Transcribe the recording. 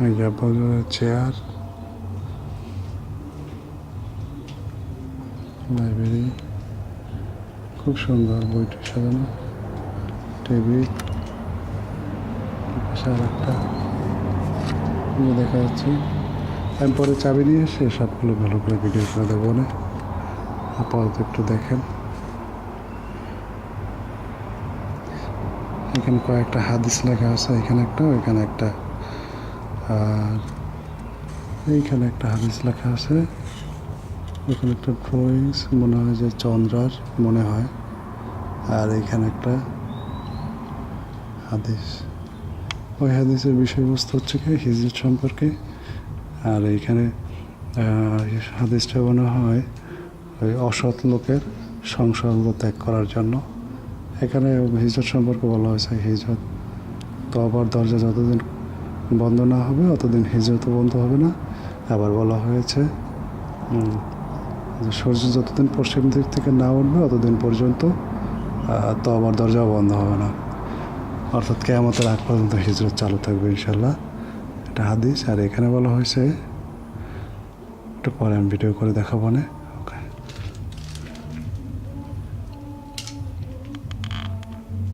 এই যে chair, library, খুব সুন্দর বইটি সাজানো, টেবিল, পাশে আর একটা দেখা যাচ্ছে। আমি পরে চাবি নিয়ে এসে সবগুলো ভালো করে ভিডিও করে দেবো না, আপাতত একটু দেখেন। এখানে কয়েকটা হাদিস লেখা আছে, এখানে একটা, ওইখানে একটা, আর এইখানে একটা হাদিস লেখা আছে। ওখানে একটা ড্রয়িংস মনে হয় যে চন্দ্রার মনে হয়, আর এখানে একটা হাদিস। ওই হাদিসের বিষয়বস্তু হচ্ছে কি হিজরত সম্পর্কে, আর এইখানে হাদিসটা মনে হয় ওই অসৎ লোকের সংসর্গ ত্যাগ করার জন্য। এখানে হিজরত সম্পর্কে বলা হয়েছে, হিজরত তওবার দরজা যতদিন বন্ধ না হবে অতদিন হিজরতও বন্ধ হবে না। আবার বলা হয়েছে সূর্য যতদিন পশ্চিম দিক থেকে না উঠবে অতদিন পর্যন্ত তওবার দরজাও বন্ধ হবে না, অর্থাৎ কিয়ামতের আগ পর্যন্ত হিজরত চালু থাকবে ইনশাল্লাহ। এটা হাদিস। আর এখানে বলা হয়েছে, একটু পরে আমি ভিডিও করে দেখাবো না,